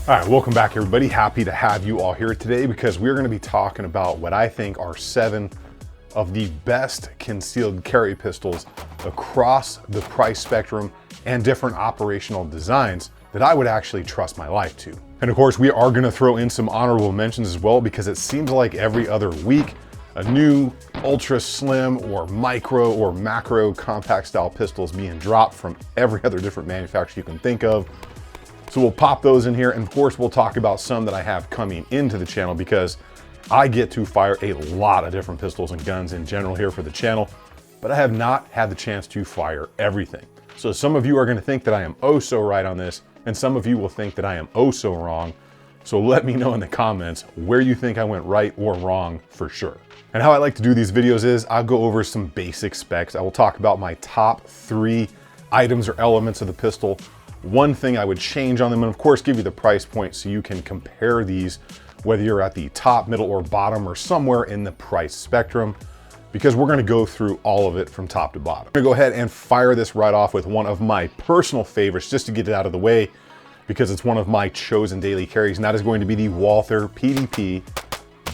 All right, welcome back everybody. Happy to have you all here today because we're gonna be talking about what I think are 7 of the best concealed carry pistols across the price spectrum and different operational designs that I would actually trust my life to. And of course, we are gonna throw in some honorable mentions as well because it seems like every other week, a new ultra slim or micro or macro compact style pistol is being dropped from every other different manufacturer you can think of. So we'll pop those in here, and of course we'll talk about some that I have coming into the channel because I get to fire a lot of different pistols and guns in general here for the channel, but I have not had the chance to fire everything. So some of you are gonna think that I am oh so right on this, and some of you will think that I am oh so wrong. So let me know in the comments where you think I went right or wrong for sure. And how I like to do these videos is I'll go over some basic specs. I will talk about my top 3 items or elements of the pistol, one thing I would change on them, and of course give you the price point so you can compare these whether you're at the top, middle, or bottom, or somewhere in the price spectrum, because we're gonna go through all of it from top to bottom. I'm gonna go ahead and fire this right off with one of my personal favorites just to get it out of the way because it's one of my chosen daily carries, and that is going to be the Walther PDP,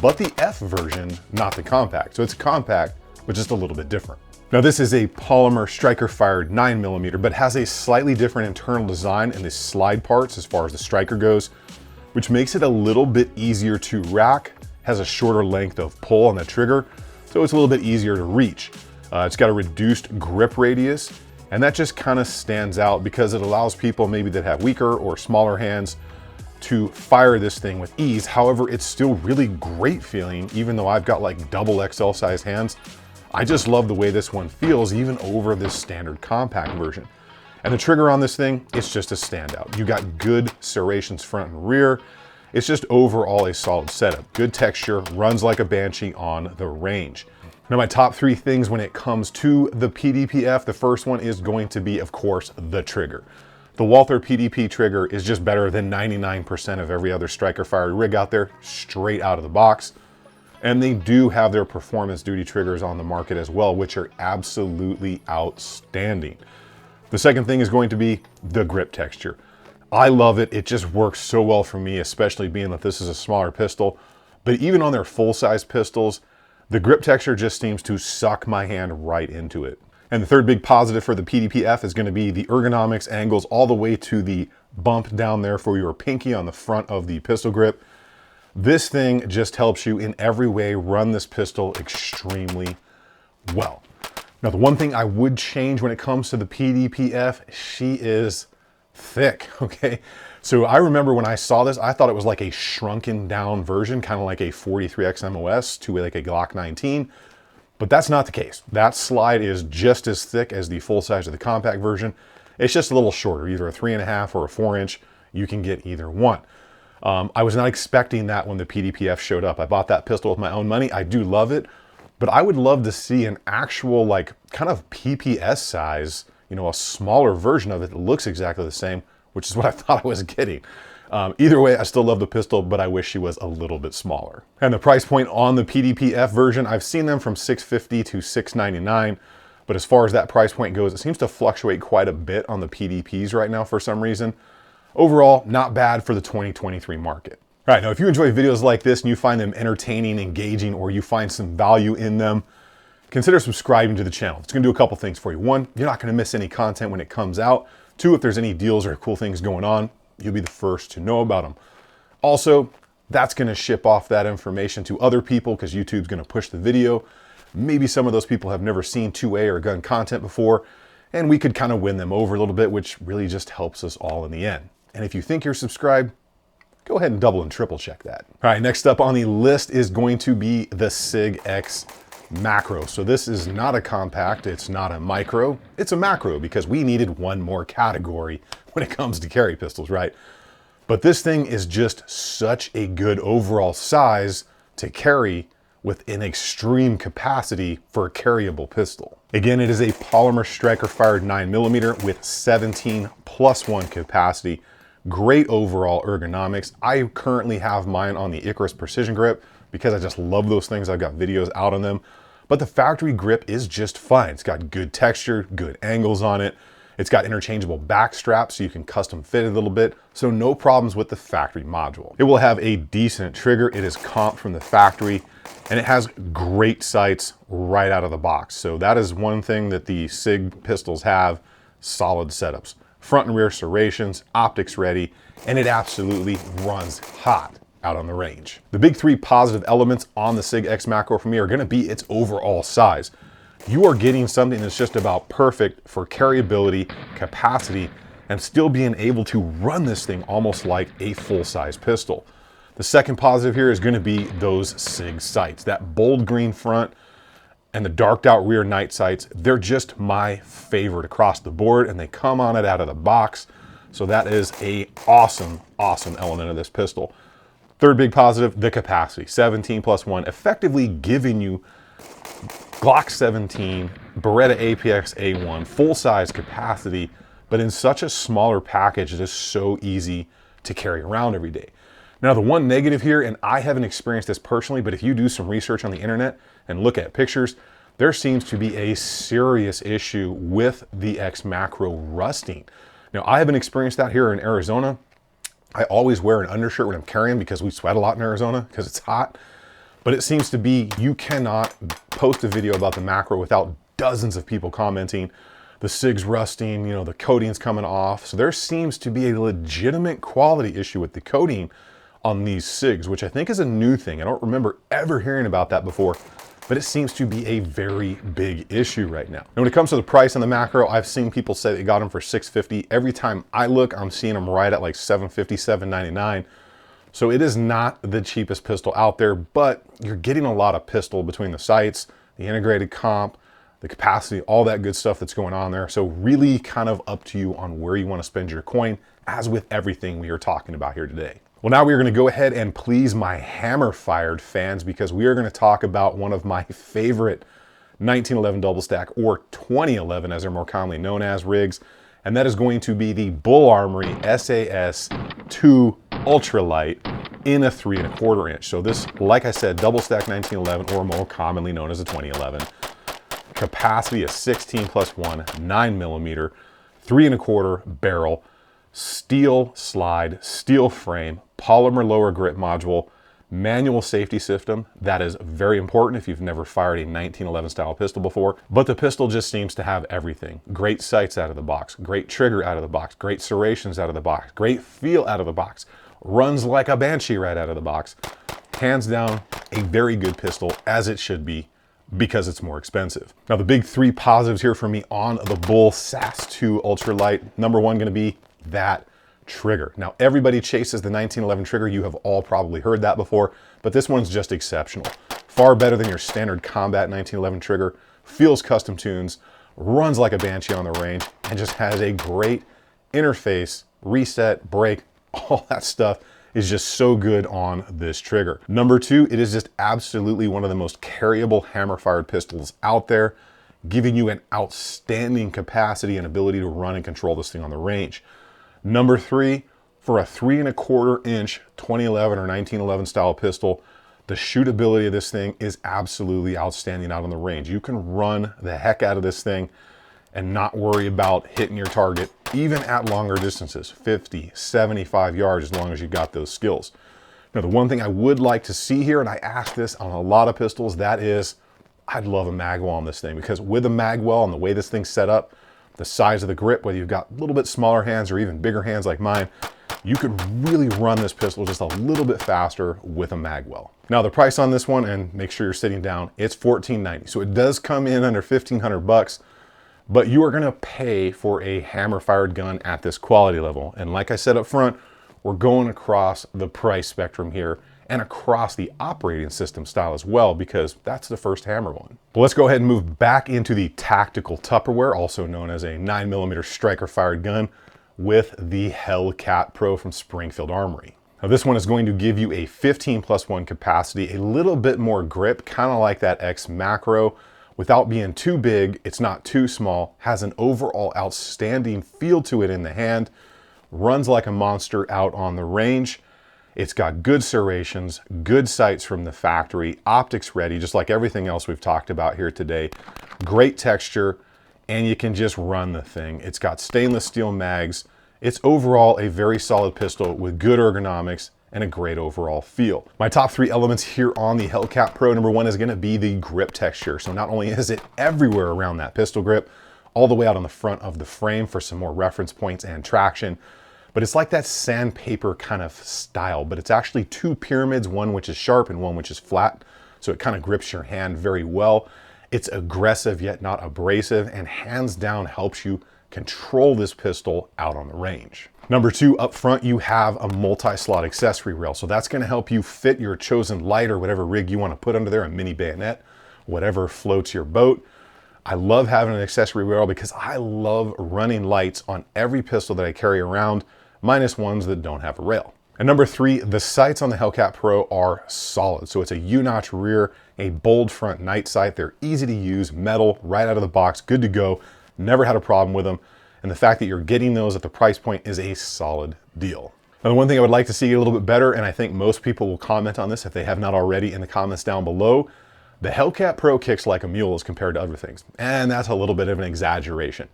but the F version, not the compact. So it's compact, but just a little bit different. Now this is a polymer striker fired 9mm, but has a slightly different internal design in the slide parts as far as the striker goes, which makes it a little bit easier to rack, has a shorter length of pull on the trigger, so it's a little bit easier to reach. It's got a reduced grip radius, and that just kind of stands out because it allows people maybe that have weaker or smaller hands to fire this thing with ease. However, it's still really great feeling, even though I've got like double XL size hands. I just love the way this one feels even over this standard compact version. And the trigger on this thing, it's just a standout. You got good serrations front and rear. It's just overall a solid setup. Good texture, runs like a Banshee on the range. Now my top 3 things when it comes to the PDP-F, the first one is going to be, of course, the trigger. The Walther PDP trigger is just better than 99% of every other striker fired rig out there, straight out of the box. And they do have their performance duty triggers on the market as well, which are absolutely outstanding. The second thing is going to be the grip texture. I love it. It just works so well for me, especially being that this is a smaller pistol. But even on their full-size pistols, the grip texture just seems to suck my hand right into it. And the third big positive for the PDP-F is going to be the ergonomics angles all the way to the bump down there for your pinky on the front of the pistol grip. This thing just helps you in every way run this pistol extremely well. Now, the one thing I would change when it comes to the PDP-F, she is thick, okay? So I remember when I saw this, I thought it was like a shrunken down version, kind of like a 43X MOS to like a Glock 19, but that's not the case. That slide is just as thick as the full size of the compact version. It's just a little shorter, either a 3.5 or a 4-inch. You can get either one. I was not expecting that when the PDP-F showed up. I bought that pistol with my own money. I do love it, but I would love to see an actual like kind of PPS size, you know, a smaller version of it that looks exactly the same, which is what I thought I was getting. Either way, I still love the pistol, but I wish she was a little bit smaller. And the price point on the PDP-F version, I've seen them from $650 to $699, but as far as that price point goes, it seems to fluctuate quite a bit on the PDPs right now for some reason. Overall, not bad for the 2023 market. All right, now if you enjoy videos like this and you find them entertaining, engaging, or you find some value in them, consider subscribing to the channel. It's gonna do a couple things for you. 1, you're not gonna miss any content when it comes out. 2, if there's any deals or cool things going on, you'll be the first to know about them. Also, that's gonna ship off that information to other people because YouTube's gonna push the video. Maybe some of those people have never seen 2A or gun content before, and we could kind of win them over a little bit, which really just helps us all in the end. And if you think you're subscribed, go ahead and double and triple check that. All right, next up on the list is going to be the Sig X Macro. So this is not a compact, it's not a micro, it's a macro because we needed one more category when it comes to carry pistols, right? But this thing is just such a good overall size to carry with an extreme capacity for a carryable pistol. Again, it is a polymer striker fired 9mm with 17+1 capacity. Great overall ergonomics. I currently have mine on the Icarus Precision Grip because I just love those things. I've got videos out on them, but the factory grip is just fine. It's got good texture, good angles on it. It's got interchangeable back straps so you can custom fit it a little bit, so no problems with the factory module. It will have a decent trigger. It is comped from the factory, and it has great sights right out of the box. So that is one thing that the Sig pistols have, solid setups. Front and rear serrations, optics ready, and it absolutely runs hot out on the range. The big three positive elements on the Sig X Macro for me are gonna be its overall size. You are getting something that's just about perfect for carryability, capacity, and still being able to run this thing almost like a full-size pistol. The second positive here is gonna be those Sig sights. That bold green front and the darked out rear night sights, they're just my favorite across the board, and they come on it out of the box. So that is a awesome, awesome element of this pistol. Third big positive, the capacity. 17+1, effectively giving you Glock 17, Beretta APX A1, full-size capacity, but in such a smaller package, it is so easy to carry around every day. Now, the one negative here, and I haven't experienced this personally, but if you do some research on the internet and look at pictures, there seems to be a serious issue with the X Macro rusting. Now, I haven't experienced that here in Arizona. I always wear an undershirt when I'm carrying because we sweat a lot in Arizona because it's hot. But it seems to be you cannot post a video about the Macro without dozens of people commenting, the Sig's rusting, you know, the coating's coming off. So there seems to be a legitimate quality issue with the coating on these Sigs, which I think is a new thing. I don't remember ever hearing about that before, but it seems to be a very big issue right now. And when it comes to the price on the Macro, I've seen people say they got them for $650. Every time I look, I'm seeing them right at like $750, $799. So it is not the cheapest pistol out there, but you're getting a lot of pistol between the sights, the integrated comp, the capacity, all that good stuff that's going on there. So really kind of up to you on where you want to spend your coin, as with everything we are talking about here today. Well, now we are going to go ahead and please my hammer-fired fans, because we are going to talk about one of my favorite 1911 double stack, or 2011 as they're more commonly known as, rigs, and that is going to be the BUL Armory SAS 2 Ultralight in a 3 1/4 inch. So this, like I said, double stack 1911, or more commonly known as a 2011. Capacity is 16+1, 9mm, 3 1/4 barrel, steel slide, steel frame, polymer lower grip module, manual safety system. That is very important if you've never fired a 1911 style pistol before. But the pistol just seems to have everything. Great sights out of the box, great trigger out of the box, great serrations out of the box, great feel out of the box, runs like a banshee right out of the box. Hands down, a very good pistol, as it should be, because it's more expensive. Now, the big three positives here for me on the BUL SAS 2 Ultralight. Number one going to be that trigger. Now, everybody chases the 1911 trigger. You have all probably heard that before, but this one's just exceptional. Far better than your standard combat 1911 trigger. Feels custom tunes, runs like a banshee on the range, and just has a great interface, reset, brake, all that stuff is just so good on this trigger. Number two, it is just absolutely one of the most carryable hammer-fired pistols out there, giving you an outstanding capacity and ability to run and control this thing on the range. Number three, for a 3 1/4 inch 2011 or 1911 style pistol, the shootability of this thing is absolutely outstanding out on the range. You can run the heck out of this thing and not worry about hitting your target, even at longer distances, 50, 75 yards, as long as you got those skills. Now, the one thing I would like to see here, and I ask this on a lot of pistols, that is, I'd love a magwell on this thing, because with a magwell and the way this thing's set up, the size of the grip, whether you've got a little bit smaller hands or even bigger hands like mine, you can really run this pistol just a little bit faster with a magwell. Now, the price on this one, and make sure you're sitting down, it's $14.90. So it does come in under $1,500, but you are gonna pay for a hammer-fired gun at this quality level. And like I said up front, we're going across the price spectrum here and across the operating system style as well, because that's the first hammer one. But let's go ahead and move back into the tactical Tupperware, also known as a 9mm striker-fired gun, with the Hellcat Pro from Springfield Armory. Now, this one is going to give you a 15+1 capacity, a little bit more grip, kind of like that X Macro, without being too big. It's not too small, has an overall outstanding feel to it in the hand, runs like a monster out on the range. It's got good serrations, good sights from the factory, optics ready, just like everything else we've talked about here today. Great texture. and you can just run the thing. It's got stainless steel mags. It's overall a very solid pistol with good ergonomics and a great overall feel. My top 3 elements here on the Hellcat Pro, number 1 is gonna be the grip texture. So not only is it everywhere around that pistol grip, all the way out on the front of the frame for some more reference points and traction, but it's like that sandpaper kind of style, but it's actually 2 pyramids, one which is sharp and one which is flat. So it kind of grips your hand very well. It's aggressive yet not abrasive, and hands down helps you control this pistol out on the range. Number 2, up front, you have a multi-slot accessory rail. So that's gonna help you fit your chosen light or whatever rig you wanna put under there, a mini bayonet, whatever floats your boat. I love having an accessory rail because I love running lights on every pistol that I carry around, minus ones that don't have a rail. And number 3, the sights on the Hellcat Pro are solid. So it's a U-notch rear, a bold front night sight. They're easy to use, metal, right out of the box, good to go. Never had a problem with them. And the fact that you're getting those at the price point is a solid deal. Now, the one thing I would like to see a little bit better, and I think most people will comment on this if they have not already in the comments down below, the Hellcat Pro kicks like a mule as compared to other things. And that's a little bit of an exaggeration.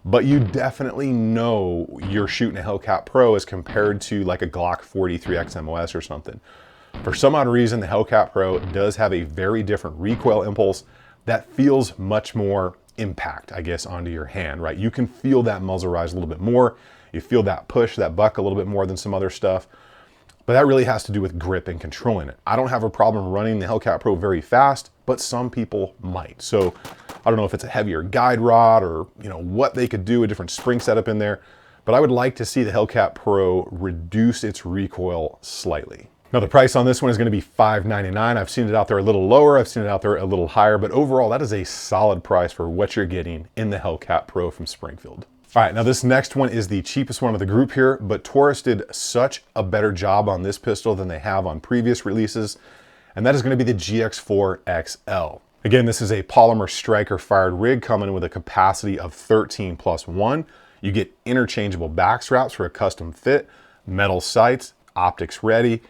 But you definitely know you're shooting a Hellcat Pro as compared to like a Glock 43 XMOS or something. For some odd reason, the Hellcat Pro does have a very different recoil impulse that feels much more impact, I guess, onto your hand, right? You can feel that muzzle rise a little bit more. You feel that push, that buck a little bit more than some other stuff. But that really has to do with grip and controlling it. I don't have a problem running the Hellcat Pro very fast, but some people might. So I don't know if it's a heavier guide rod or what they could do, a different spring setup in there, but I would like to see the Hellcat Pro reduce its recoil slightly. Now the price on this one is gonna be $599. I've seen it out there a little lower, I've seen it out there a little higher, but overall that is a solid price for what you're getting in the Hellcat Pro from Springfield. All right, now this next one is the cheapest one of the group here, but Taurus did such a better job on this pistol than they have on previous releases, and that is gonna be the GX4 XL. Again, this is a polymer striker fired rig coming with a capacity of 13+1. You get interchangeable back straps for a custom fit, metal sights, optics ready,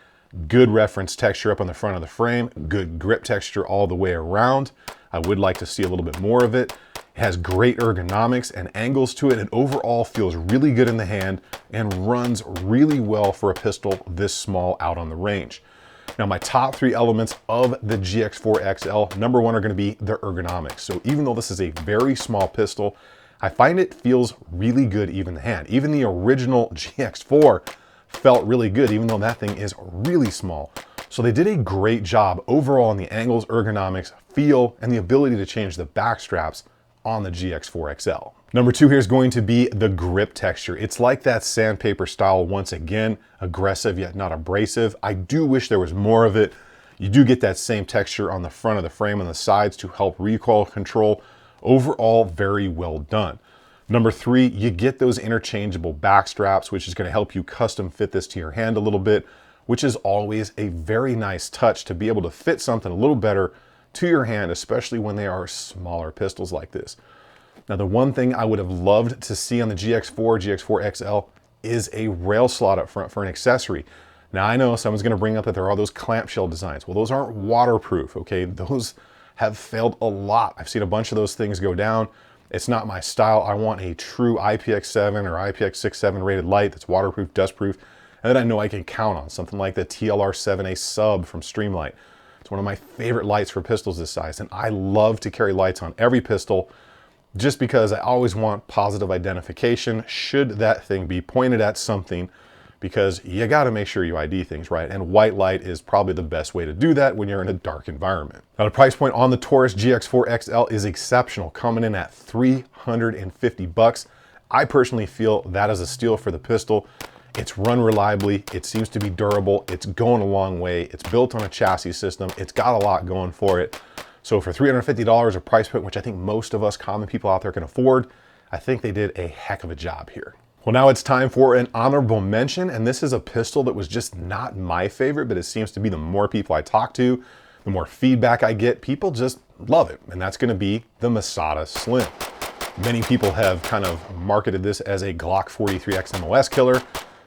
good reference texture up on the front of the frame, good grip texture all the way around. I would like to see a little bit more of it. It has great ergonomics and angles to it, and overall feels really good in the hand and runs really well for a pistol this small out on the range. Now my top 3 elements of the GX4 XL, number 1 are gonna be the ergonomics. So even though this is a very small pistol, I find it feels really good even in the hand. Even the original GX4 felt really good, even though that thing is really small. So they did a great job overall on the angles, ergonomics, feel, and the ability to change the back straps on the GX4 XL. Number 2 here is going to be the grip texture. It's like that sandpaper style once again, aggressive yet not abrasive. I do wish there was more of it. You do get that same texture on the front of the frame and the sides to help recoil control. Overall, very well done. Number 3, you get those interchangeable back straps, which is going to help you custom fit this to your hand a little bit, which is always a very nice touch to be able to fit something a little better to your hand, especially when they are smaller pistols like this. Now, the one thing I would have loved to see on the GX4, GX4 XL is a rail slot up front for an accessory. Now, I know someone's gonna bring up that there are those clamshell designs. Well, those aren't waterproof, okay? Those have failed a lot. I've seen a bunch of those things go down. It's not my style. I want a true IPX7 or IPX67 rated light that's waterproof, dustproof, and that I know I can count on. Something like the TLR7A sub from Streamlight. It's one of my favorite lights for pistols this size, and I love to carry lights on every pistol just because I always want positive identification should that thing be pointed at something, because you got to make sure you ID things right, and white light is probably the best way to do that when you're in a dark environment. Now the price point on the Taurus GX4 XL is exceptional, coming in at $350. I personally feel that is a steal for the pistol. It's run reliably, it seems to be durable, it's going a long way, it's built on a chassis system, it's got a lot going for it. So for $350, a price point which I think most of us common people out there can afford, I think they did a heck of a job here. Well, now it's time for an honorable mention, and this is a pistol that was just not my favorite, but it seems to be the more people I talk to, the more feedback I get, people just love it, and that's gonna be the Masada Slim. Many people have kind of marketed this as a Glock 43 XMOS killer.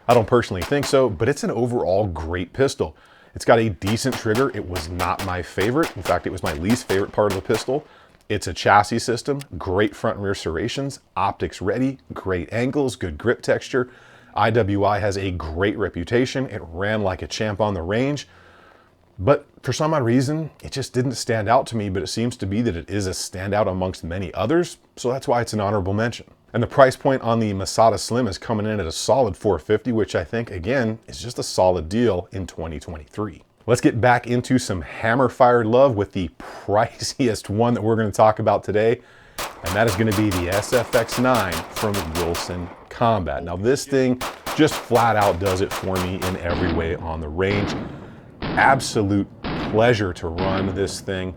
I don't personally think so, but it's an overall great pistol. It's got a decent trigger. It was not my favorite. In fact, it was my least favorite part of the pistol. It's a chassis system, great front and rear serrations, optics ready, great angles, good grip texture. IWI has a great reputation. It ran like a champ on the range, but for some odd reason, it just didn't stand out to me, but it seems to be that it is a standout amongst many others, so that's why it's an honorable mention. And the price point on the Masada Slim is coming in at a solid $450, which I think, again, is just a solid deal in 2023. Let's get back into some hammer-fired love with the priciest one that we're going to talk about today, and that is going to be the SFX9 from Wilson Combat. Now, this thing just flat out does it for me in every way on the range. Absolute pleasure to run this thing.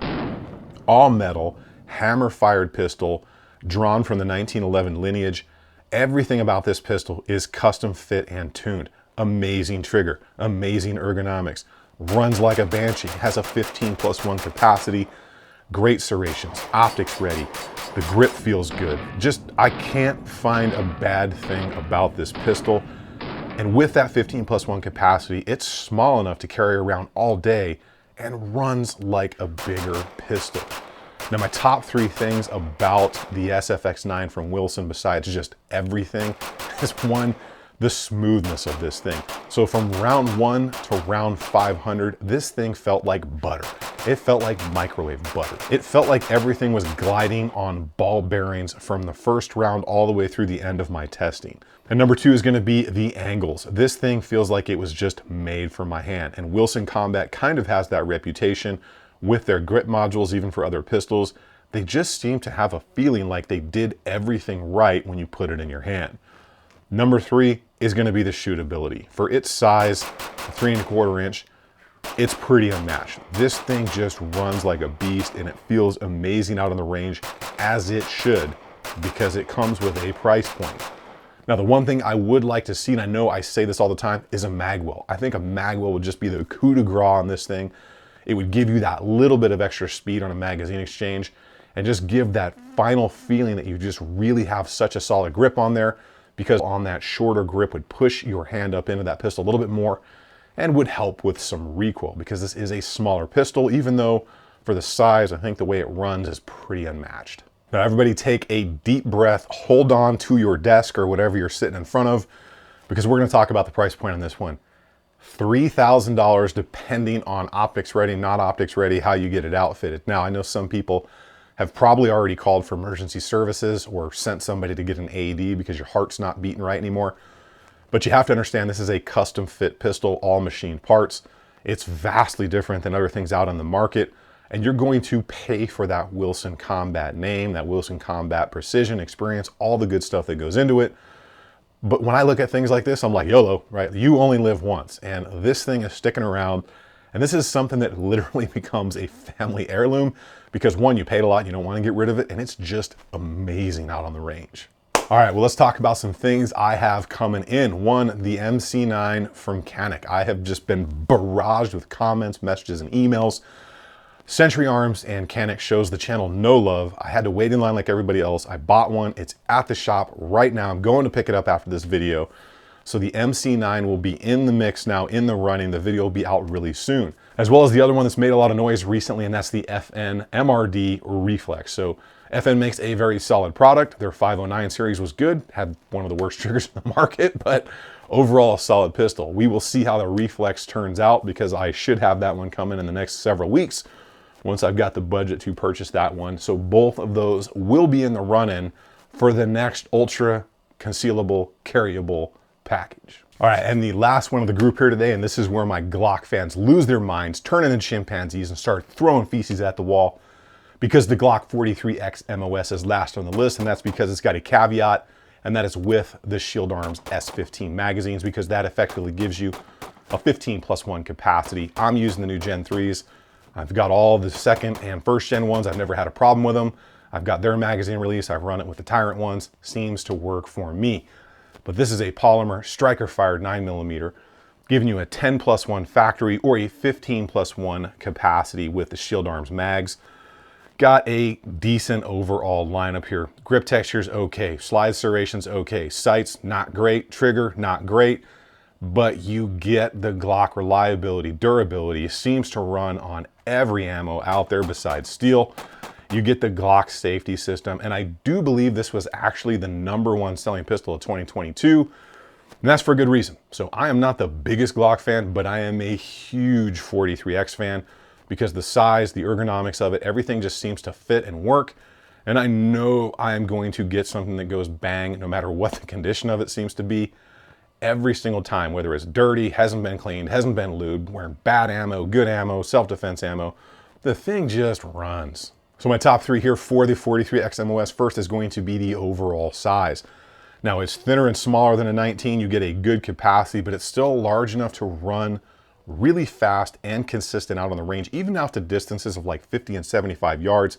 All metal, hammer-fired pistol, drawn from the 1911 lineage. Everything about this pistol is custom fit and tuned. Amazing trigger, amazing ergonomics. Runs like a banshee, has a 15+1 capacity, great serrations, optics ready, the grip feels good. Just, I can't find a bad thing about this pistol. And with that 15+1 capacity, it's small enough to carry around all day and runs like a bigger pistol. Now, my top 3 things about the SFX9 from Wilson, besides just everything, is one, the smoothness of this thing. So from round 1 to round 500, this thing felt like butter. It felt like microwave butter. It felt like everything was gliding on ball bearings from the first round all the way through the end of my testing. And number 2 is gonna be the angles. This thing feels like it was just made for my hand. And Wilson Combat kind of has that reputation with their grip modules, even for other pistols. They just seem to have a feeling like they did everything right when you put it in your hand. Number 3 is going to be the shootability. For its size, 3¼ inch, it's pretty unmatched. This thing just runs like a beast and it feels amazing out on the range, as it should, because it comes with a price point. Now, the one thing I would like to see, and I know I say this all the time, is a magwell. I think a magwell would just be the coup de grace on this thing. It would give you that little bit of extra speed on a magazine exchange and just give that final feeling that you just really have such a solid grip on there, because on that shorter grip would push your hand up into that pistol a little bit more and would help with some recoil, because this is a smaller pistol, even though for the size, I think the way it runs is pretty unmatched. Now, everybody take a deep breath, hold on to your desk or whatever you're sitting in front of, because we're going to talk about the price point on this one. $3,000 depending on optics ready, not optics ready, how you get it outfitted. Now, I know some people have probably already called for emergency services or sent somebody to get an AED because your heart's not beating right anymore. But you have to understand, this is a custom fit pistol, all machined parts. It's vastly different than other things out on the market. And you're going to pay for that Wilson Combat name, that Wilson Combat precision, experience, all the good stuff that goes into it. But when I look at things like this, I'm like, YOLO, right? You only live once, and this thing is sticking around. And this is something that literally becomes a family heirloom, because one, you paid a lot, you don't want to get rid of it, and it's just amazing out on the range. All right, well, let's talk about some things I have coming in. One, the MC9 from Canik. I have just been barraged with comments, messages, and emails. Century Arms and Canik shows the channel no love. I had to wait in line like everybody else. I bought one. It's at the shop right now. I'm going to pick it up after this video. So the MC9 will be in the mix now, in the running. The video will be out really soon. As well as the other one that's made a lot of noise recently, and that's the FN MRD Reflex. So FN makes a very solid product. Their 509 series was good, had one of the worst triggers in the market, but overall a solid pistol. We will see how the Reflex turns out, because I should have that one coming in the next several weeks once I've got the budget to purchase that one. So both of those will be in the run-in for the next ultra concealable, carryable package. All right, and the last one of the group here today, and this is where my Glock fans lose their minds, turn into chimpanzees and start throwing feces at the wall, because the Glock 43X MOS is last on the list, and that's because it's got a caveat, and that is with the Shield Arms S15 magazines, because that effectively gives you a 15+1 capacity. I'm using the new Gen 3s. I've got all the second and first gen ones. I've never had a problem with them. I've got their magazine release. I've run it with the Tyrant ones. Seems to work for me. But this is a polymer striker fired 9mm, giving you a 10+1 factory or a 15+1 capacity with the Shield Arms mags. Got a decent overall lineup here. Grip texture's okay, slide serration's okay, sights not great, trigger not great, but you get the Glock reliability, durability. It seems to run on every ammo out there besides steel. You get the Glock safety system, and I do believe this was actually the #1 selling pistol of 2022, and that's for a good reason. So I am not the biggest Glock fan, but I am a huge 43X fan because the size, the ergonomics of it, everything just seems to fit and work. And I know I am going to get something that goes bang no matter what the condition of it seems to be every single time, whether it's dirty, hasn't been cleaned, hasn't been lubed, wearing bad ammo, good ammo, self-defense ammo. The thing just runs. So my top 3 here for the 43X MOS, first is going to be the overall size. Now it's thinner and smaller than a 19, you get a good capacity, but it's still large enough to run really fast and consistent out on the range, even out to distances of like 50 and 75 yards.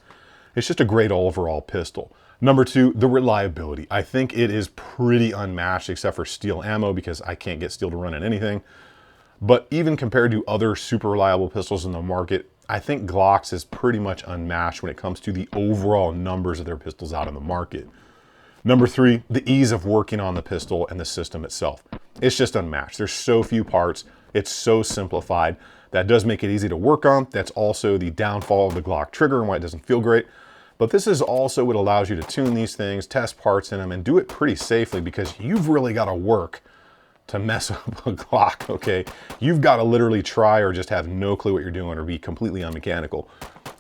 It's just a great overall pistol. Number 2, the reliability. I think it is pretty unmatched except for steel ammo because I can't get steel to run in anything. But even compared to other super reliable pistols in the market, I think Glock's is pretty much unmatched when it comes to the overall numbers of their pistols out in the market. Number 3, the ease of working on the pistol and the system itself. It's just unmatched. There's so few parts. It's so simplified. That does make it easy to work on. That's also the downfall of the Glock trigger and why it doesn't feel great. But this is also what allows you to tune these things, test parts in them, and do it pretty safely because you've really got to work to mess up a Glock, okay? You've got to literally try or just have no clue what you're doing or be completely unmechanical.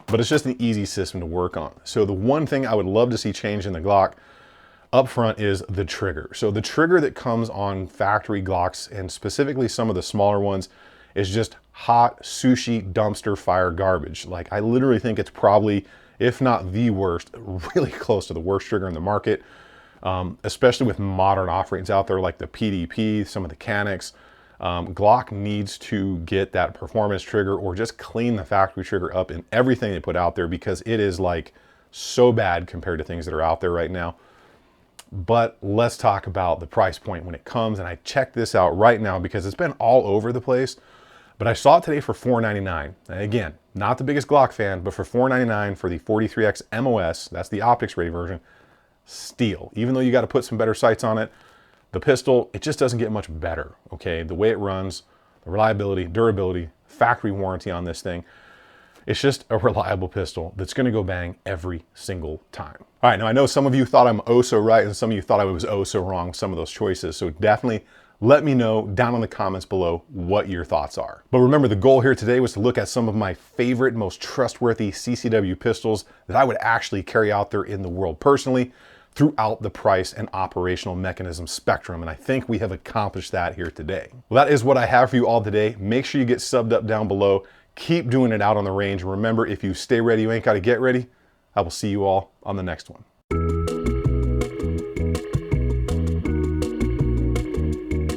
But it's just an easy system to work on. So the one thing I would love to see change in the Glock up front is the trigger. So the trigger that comes on factory Glocks, and specifically some of the smaller ones, is just hot sushi dumpster fire garbage. Like, I literally think it's probably, if not the worst, really close to the worst trigger in the market. Especially with modern offerings out there like the PDP, some of the Canics. Glock needs to get that performance trigger or just clean the factory trigger up in everything they put out there because it is like so bad compared to things that are out there right now. But let's talk about the price point when it comes, and I checked this out right now because it's been all over the place, but I saw it today for $499. Again, not the biggest Glock fan, but for $499 for the 43X MOS, that's the optics ready version, steal. Even though you got to put some better sights on it, the pistol, it just doesn't get much better, okay? The way it runs, the reliability, durability, factory warranty on this thing, it's just a reliable pistol that's going to go bang every single time. All right, now I know some of you thought I'm oh so right and some of you thought I was oh so wrong with some of those choices, so definitely let me know down in the comments below what your thoughts are. But remember, the goal here today was to look at some of my favorite, most trustworthy CCW pistols that I would actually carry out there in the world personally throughout the price and operational mechanism spectrum, and I think we have accomplished that here today. Well, that is what I have for you all today. Make sure you get subbed up down below. Keep doing it out on the range. Remember, if you stay ready, you ain't got to get ready. I will see you all on the next one.